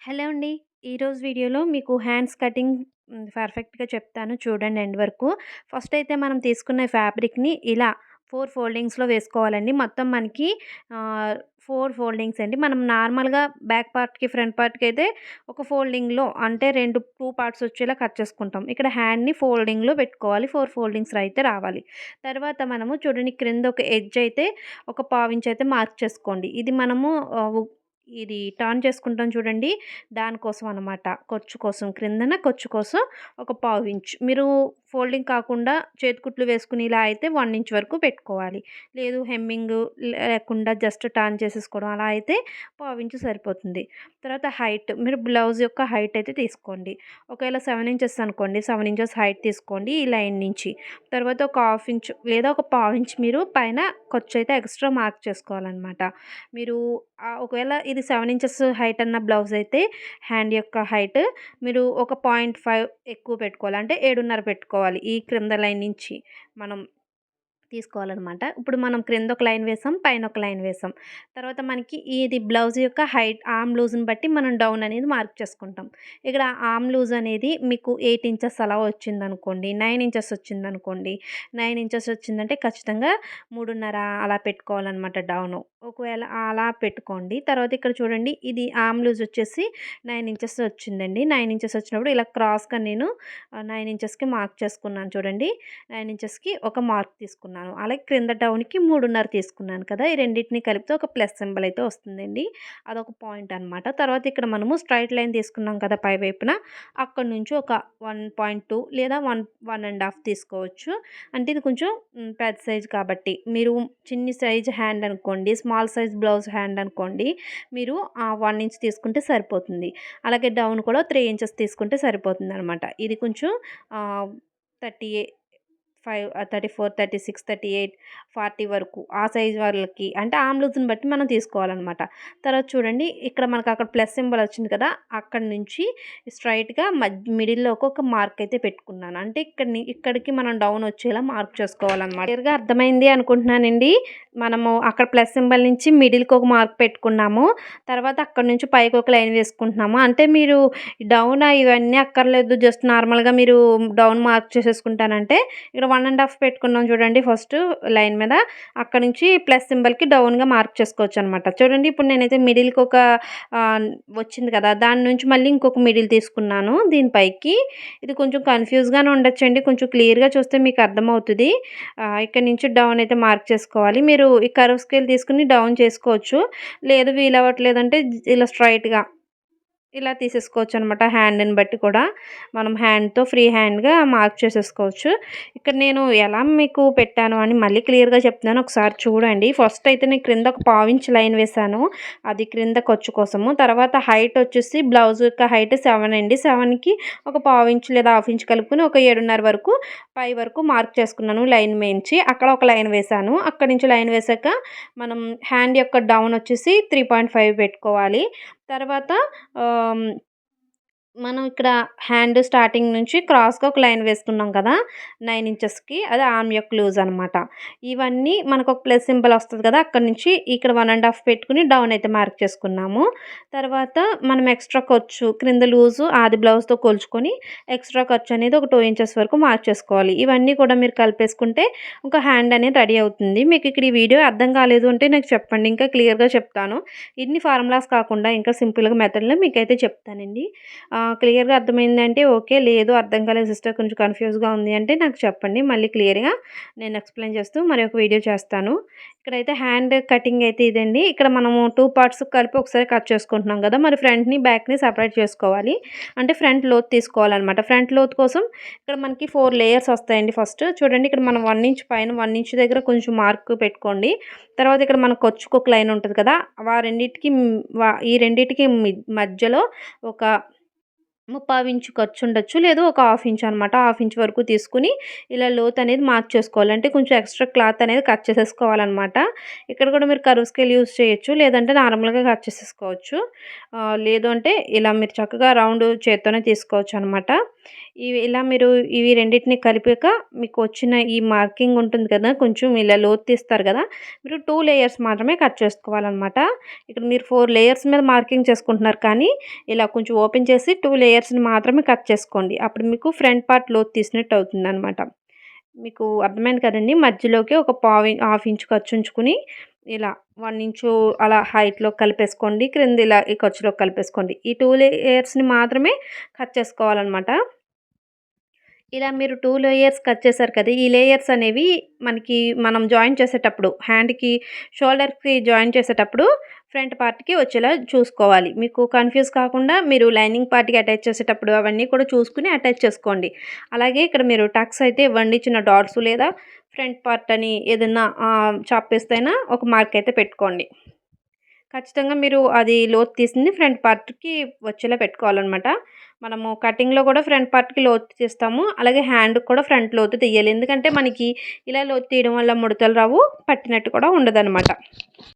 Hello అండి. ఈరోజు వీడియోలో మీకు హ్యాండ్స్ కటింగ్ పర్ఫెక్ట్‌గా చెప్తాను చూడండి ఎండ్ వరకు. ఫస్ట్ అయితే మనం తీసుకున్న ఫ్యాబ్రిక్‌ని ఇలా 4 ఫోల్డింగ్స్‌లో వేసుకోవాలండి. మొత్తం మనకి 4 ఫోల్డింగ్స్ అండి. మనం నార్మల్‌గా బ్యాక్ పార్ట్‌కి, ఫ్రంట్ పార్ట్‌కి అయితే ఒక ఫోల్డింగ్‌లో అంటే 2 పార్ట్స్ వచ్చేలా కట్ చేసుకుంటాం. ఇక్కడ హ్యాండ్‌ని ఫోల్డింగ్‌లో పెట్టుకోవాలి. 4 ఫోల్డింగ్స్ అయితే రావాలి. తర్వాత మనము చూడండి క్రింద ఒక ఎడ్జ్ అయితే ఒక పావించ్ అయితే మార్క్ చేసుకోండి. ఇది మనము ఇది టర్న్ చేసుకుంటాం చూడండి. దానికోసం అనమాట. ఖర్చు కోసం క్రిందన ఖర్చు కోసం ఒక పావించ్. మీరు ఫోల్డింగ్ కాకుండా చేతికుట్లు వేసుకుని ఇలా అయితే 1 ఇంచ్ వరకు పెట్టుకోవాలి. లేదు హెమ్మింగ్ లేకుండా జస్ట్ టర్న్ చేసేసుకోవడం అలా అయితే పావించు సరిపోతుంది. తర్వాత హైట్ మీరు బ్లౌజ్ యొక్క హైట్ అయితే తీసుకోండి. ఒకవేళ 7 ఇంచెస్ అనుకోండి 7 ఇంచెస్ హైట్ తీసుకోండి ఈ లైన్ నుంచి. తర్వాత ఒక హాఫ్ ఇంచ్ లేదా ఒక పావించ్ మీరు పైన ఖర్చు అయితే ఎక్స్ట్రా మార్క్ చేసుకోవాలనమాట. మీరు ఒకవేళ ఇది 7 ఇంచెస్ హైట్ అన్న బ్లౌజ్ అయితే హ్యాండ్ యొక్క హైట్ మీరు ఒక 0.5 ఎక్కువ పెట్టుకోవాలి. అంటే 7.5 పెట్టుకోవాలి. ఈ క్రింద లైన్ నుంచి మనం తీసుకోవాలనమాట. ఇప్పుడు మనం క్రింద ఒక లైన్ వేసాం. పైన ఒక లైన్ వేసాం. తర్వాత మనకి ఇది బ్లౌజ్ యొక్క హైట్ ఆర్మ్ లూజ్‌ని బట్టి మనం డౌన్ అనేది మార్క్ చేసుకుంటాం. ఇక్కడ ఆర్మ్ లూజ్ అనేది మీకు 8 ఇంచెస్ అలా వచ్చిందనుకోండి, 9 ఇంచెస్ వచ్చిందనుకోండి, 9 ఇంచెస్ వచ్చిందంటే ఖచ్చితంగా 3.5 అలా పెట్టుకోవాలనమాట డౌను. ఒకవేళ అలా పెట్టుకోండి. తర్వాత ఇక్కడ చూడండి ఇది ఆర్మ్ లూజ్ వచ్చేసి 9 ఇంచెస్ వచ్చిందండి. 9 ఇంచెస్ వచ్చినప్పుడు ఇలా క్రాస్‌గా నేను 9 ఇంచెస్‌కి మార్క్ చేసుకున్నాను చూడండి. 9 ఇంచెస్‌కి ఒక మార్క్ తీసుకున్నాను. అలాగే క్రింద డౌన్‌కి 3.5 తీసుకున్నాను కదా! ఈ రెండిటిని కలిపితే ఒక ప్లస్ సింబల్ అయితే వస్తుందండి. అదొక పాయింట్ అనమాట. తర్వాత ఇక్కడ మనము స్ట్రెయిట్ లైన్ తీసుకున్నాం కదా! పై వైపున అక్కడి నుంచి ఒక 1.2 లేదా 1.5 తీసుకోవచ్చు. అంటే ఇది కొంచెం పెద్ద సైజ్ కాబట్టి. మీరు చిన్ని సైజ్ హ్యాండ్ అనుకోండి, స్మాల్ సైజ్ బ్లౌజ్ హ్యాండ్ అనుకోండి. మీరు 1 ఇంచ్ తీసుకుంటే సరిపోతుంది. అలాగే డౌన్ కూడా 3 ఇంచెస్ తీసుకుంటే సరిపోతుందనమాట. ఇది కొంచెం 30 34, 36, 38, 40 వరకు ఆ సైజ్ వాళ్ళకి అంటే ఆర్మ్ లూజ్‌ని బట్టి మనం తీసుకోవాలనమాట. తర్వాత చూడండి ఇక్కడ మనకు అక్కడ ప్లస్ సింబల్ వచ్చింది కదా! అక్కడి నుంచి స్ట్రెయిట్‌గా మిడిల్‌లోకి ఒక మార్క్ అయితే పెట్టుకున్నాను. అంటే ఇక్కడికి మనం డౌన్ వచ్చేలా మార్క్ చేసుకోవాలనమాట. క్లియర్‌గా అర్థమైంది అనుకుంటున్నానండి. మనము అక్కడ ప్లస్ సింబల్ నుంచి మిడిల్‌కి ఒక మార్క్ పెట్టుకున్నాము. తర్వాత అక్కడి నుంచి పైకి ఒక లైన్ వేసుకుంటున్నాము. అంటే మీరు డౌన్ ఇవన్నీ అక్కర్లేదు. జస్ట్ నార్మల్‌గా మీరు డౌన్ మార్క్ చేసేసుకుంటానంటే ఇక్కడ 1.5 పెట్టుకున్నాం చూడండి ఫస్ట్ లైన్ మీద. అక్కడి నుంచి ప్లస్ సింబల్‌కి డౌన్‌గా మార్క్ చేసుకోవచ్చనమాట. చూడండి ఇప్పుడు నేనైతే మిడిల్‌కి ఒక వచ్చింది కదా! దాని నుంచి మళ్ళీ ఇంకొక మిడిల్ తీసుకున్నాను దీని పైకి. ఇది కొంచెం కన్‌ఫ్యూజ్‌గానే ఉండొచ్చండి. కొంచెం క్లియర్‌గా చూస్తే మీకు అర్థమవుతది. ఇక్కడి నుంచి డౌన్ అయితే మార్క్ చేసుకోవాలి. మీరు ఈ కర్వ్ స్కేల్ తీసుకొని డౌన్ చేసుకోవచ్చు. లేదు వీలవ్వట్లేదంటే ఇలా స్ట్రెయిట్‌గా ఇలా తీసేసుకోవచ్చనమాట. హ్యాండ్‌ని బట్టి కూడా మనం హ్యాండ్‌తో ఫ్రీ హ్యాండ్‌గా మార్క్ చేసేసుకోవచ్చు. ఇక్కడ నేను ఎలా మీకు పెట్టాను అని మళ్ళీ క్లియర్‌గా చెప్తున్నాను. ఒకసారి చూడండి. ఫస్ట్ అయితే నేను క్రింద ఒక పావించ్ లైన్ వేశాను. అది క్రింద ఖర్చు కోసము. తర్వాత హైట్ వచ్చేసి బ్లౌజ్ యొక్క హైట్ 7 అండి. 7కి ఒక పావించ్ లేదా హాఫ్ ఇంచ్ కలుపుకొని ఒక 7.5 వరకు పై వరకు మార్క్ చేసుకున్నాను లైన్ మీంచి. అక్కడ ఒక లైన్ వేశాను. అక్కడి నుంచి లైన్ వేశాక మనం హ్యాండ్ యొక్క డౌన్ వచ్చేసి 3.5 పెట్టుకోవాలి. తర్వాత ఆహ్, మనం ఇక్కడ హ్యాండ్ స్టార్టింగ్ నుంచి క్రాస్‌గా ఒక లైన్ వేసుకున్నాం కదా! 9 ఇంచెస్‌కి అది ఆర్మ్ యొక్క లూజ్ అనమాట. ఇవన్నీ మనకు ఒక ప్లస్ సింబల్ వస్తది కదా! అక్కడి నుంచి ఇక్కడ 1.5 పెట్టుకొని డౌన్ అయితే మార్క్ చేసుకున్నాము. తర్వాత మనం ఎక్స్ట్రా ఖర్చు క్రింద లూజు ఆది బ్లౌజ్‌తో కొలుచుకొని ఎక్స్ట్రా ఖర్చు అనేది ఒక 2 ఇంచెస్ వరకు మార్క్ చేసుకోవాలి. ఇవన్నీ కూడా మీరు కలిపేసుకుంటే ఒక హ్యాండ్ అనేది రెడీ అవుతుంది. మీకు ఇక్కడ ఈ వీడియో అర్థం కాలేదు అంటే నాకు చెప్పండి. ఇంకా క్లియర్‌గా చెప్తాను. ఇన్ని ఫార్ములాస్ కాకుండా ఇంకా సింపుల్‌గా మెథడ్‌లో మీకైతే చెప్తానండి. క్లియర్‌గా అర్థమైందంటే ఓకే. లేదు అర్థం కాలేదు సిస్టర్ కొంచెం కన్‌ఫ్యూజ్‌గా ఉంది అంటే నాకు చెప్పండి. మళ్ళీ క్లియర్‌గా నేను ఎక్స్‌ప్లెయిన్ చేస్తూ మరొక వీడియో చేస్తాను. ఇక్కడైతే హ్యాండ్ కటింగ్ అయితే ఇదండి. ఇక్కడ మనము 2 పార్ట్స్ కలిపి ఒకసారి కట్ చేసుకుంటున్నాం కదా! మరి ఫ్రంట్‌ని, బ్యాక్‌ని సెపరేట్ చేసుకోవాలి. అంటే ఫ్రంట్ లోతు తీసుకోవాలనమాట. ఫ్రంట్ లోతు కోసం ఇక్కడ మనకి 4 లేయర్స్ వస్తాయండి ఫస్ట్. చూడండి ఇక్కడ మనం 1 ఇంచ్ పైన 1 ఇంచ్ దగ్గర కొంచెం మార్క్ పెట్టుకోండి. తర్వాత ఇక్కడ మన ఖర్చుకు ఒక లైన్ ఉంటది కదా! రెండిటికి ఈ రెండిటికి మధ్యలో ఒక 3/4 ఇంచు ఖర్చుండొచ్చు. లేదు ఒక హాఫ్ ఇంచ్ అనమాట. హాఫ్ ఇంచ్ వరకు తీసుకొని ఇలా లోతనేది మార్క్ చేసుకోవాలి. అంటే కొంచెం ఎక్స్‌ట్రా క్లాత్ అనేది కట్ చేసేసుకోవాలనమాట. ఇక్కడ కూడా మీరు కర్వ్ స్కేల్ యూజ్ చేయొచ్చు. లేదంటే నార్మల్‌గా కట్ చేసేసుకోవచ్చు. లేదు అంటే ఇలా మీరు చక్కగా రౌండ్ చేత్తోనే తీసుకోవచ్చనమాట. ఇలా మీరు ఇవి రెండిటిని కలిపాక మీకు వచ్చిన ఈ మార్కింగ్ ఉంటుంది కదా! కొంచెం ఇలా లోతు తీస్తారు కదా! మీరు 2 లేయర్స్ మాత్రమే కట్ చేసుకోవాలనమాట. ఇక్కడ మీరు 4 లేయర్స్ మీద మార్కింగ్ చేసుకుంటున్నారు కానీ, ఇలా కొంచెం ఓపెన్ చేసి 2 లేయర్స్‌ని మాత్రమే కట్ చేసుకోండి. అప్పుడు మీకు ఫ్రంట్ పార్ట్ లోతు తీసినట్టు అవుతుందనమాట. మీకు అర్థమైంది కదండీ! మధ్యలోకి ఒక హాఫ్ ఇంచ్ ఖర్చుంచుకొని ఇలా 1 ఇంచు అలా హైట్‌లో కలిపేసుకోండి. క్రింద ఇలా ఈ ఖర్చులోకి కలిపేసుకోండి. ఈ 2 లేయర్స్‌ని మాత్రమే కట్ చేసుకోవాలనమాట. ఇలా మీరు 2 లేయర్స్ కట్ చేశారు కదా! ఈ లేయర్స్ అనేవి మనం జాయిన్ చేసేటప్పుడు హ్యాండ్‌కి, షోల్డర్‌కి జాయిన్ చేసేటప్పుడు ఫ్రంట్ పార్ట్‌కి వచ్చేలా చూసుకోవాలి. మీకు కన్‌ఫ్యూజ్ కాకుండా మీరు లైనింగ్ పార్ట్‌కి అటాచ్ చేసేటప్పుడు అవన్నీ కూడా చూసుకొని అటాచ్ చేసుకోండి. అలాగే ఇక్కడ మీరు టక్స్ అయితే ఇవ్వండి. చిన్న డాట్స్ లేదా ఫ్రంట్ పార్ట్ అని ఏదన్నా చాప్ పీస్‌తో అయినా ఒక మార్క్ అయితే పెట్టుకోండి. ఖచ్చితంగా మీరు అది లోతు తీసింది ఫ్రంట్ పార్ట్‌కి వచ్చేలా పెట్టుకోవాలనమాట. మనము కటింగ్‌లో కూడా ఫ్రంట్ పార్ట్‌కి లోతు తీస్తాము. అలాగే హ్యాండ్‌కి కూడా ఫ్రంట్ లోతు తీయాలి. ఎందుకంటే మనకి ఇలా లోతు తీయడం వల్ల ముడతలు రావు, పట్టినట్టు కూడా ఉండదనమాట.